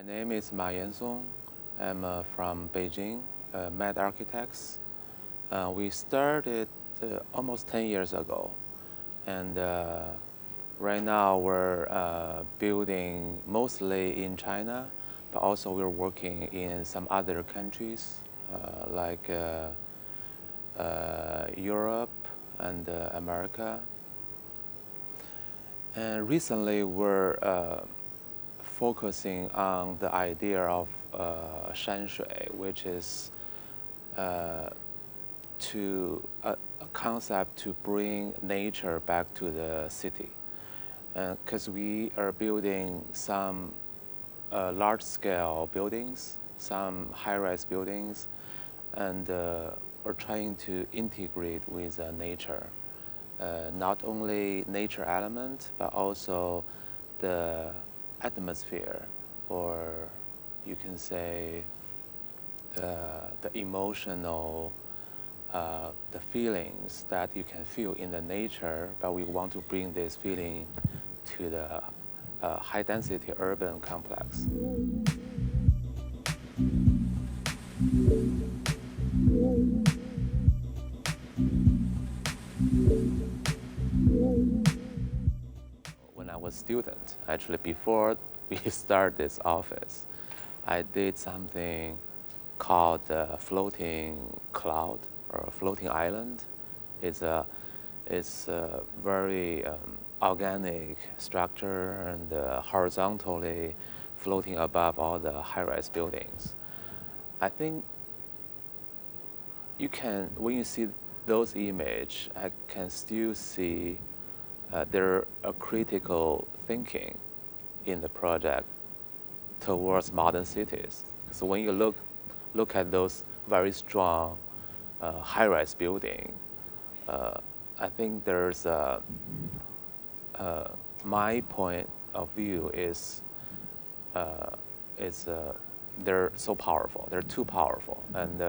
name is Yansong. I'm from Beijing, Med Architects. We started almost 10 years ago, and right now we're building mostly in China, but also we're working in some other countries like Europe and America. And recently we're focusing on the idea of Shenzhou, which is a concept to bring nature back to the city. Because we are building some large-scale buildings, some high-rise buildings, and we're trying to integrate with nature. Not only nature element, but also the atmosphere, or you can say the emotional, the feelings that you can feel in the nature, but we want to bring this feeling to the high-density urban complex. When I was a student, actually before we start this office, I did something called floating cloud or floating island. It's a very organic structure and horizontally floating above all the high-rise buildings. I think you can, when you see those images, I can still see there a critical thinking in the project towards modern cities. So when you look at those very strong high-rise building, I think there's my point of view is they're so powerful. They're too powerful, and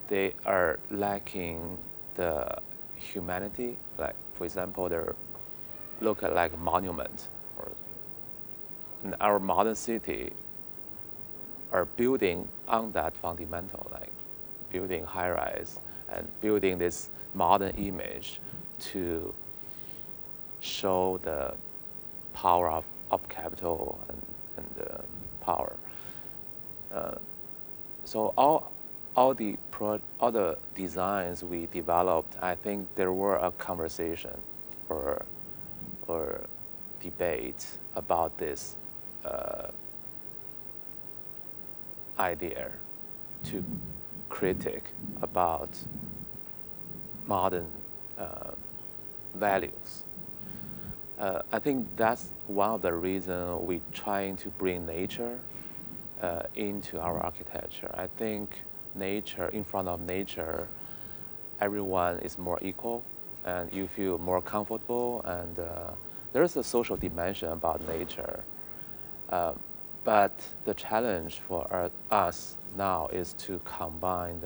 they are lacking the humanity. Like, for example, look at like monument, or in our modern city are building on that fundamental, like building high-rise and building this modern image to show the power of capital and power. So all the designs we developed, I think there were a conversation or debate about this idea to critique about modern values. I think that's one of the reasons we're trying to bring nature into our architecture. I think nature, in front of nature, everyone is more equal and you feel more comfortable, and there's a social dimension about nature. But the challenge for us now is to combine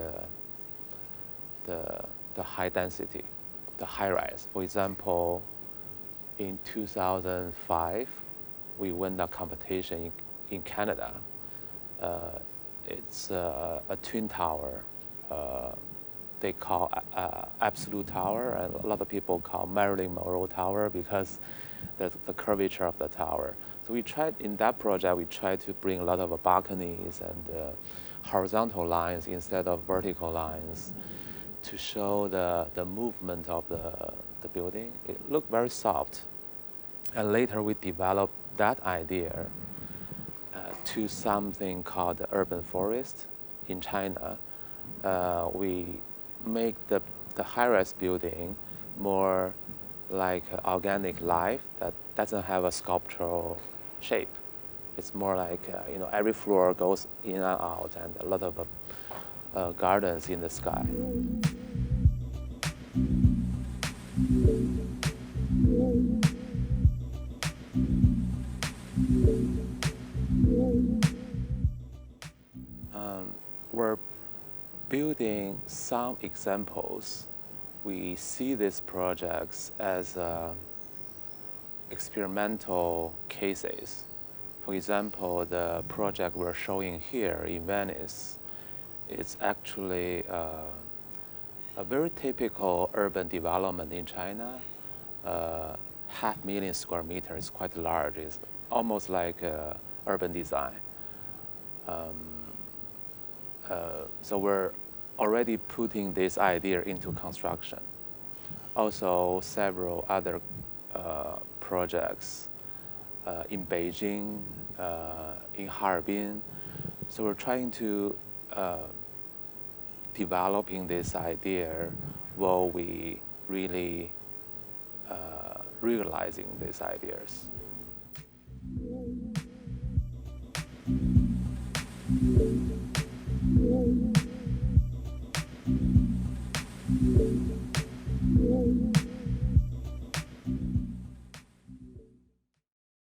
the high density, the high rise. For example, in 2005, we won the competition in Canada. It's a twin tower. They call Absolute Tower, and a lot of people call Marilyn Monroe Tower because the curvature of the tower. So in that project, we tried to bring a lot of balconies and horizontal lines instead of vertical lines to show the movement of the building. It looked very soft. And later we developed that idea to something called the urban forest in China. We make the high-rise building more like organic life that doesn't have a sculptural shape. It's more like every floor goes in and out, and a lot of gardens in the sky. We're building some examples. We see these projects as experimental cases. For example, the project we're showing here in Venice, it's actually a very typical urban development in China. 500,000 square meters is quite large. It's almost like urban design. So we're already putting this idea into construction. Also, several other projects in Beijing, in Harbin. So we're trying to developing this idea while we really realizing these ideas.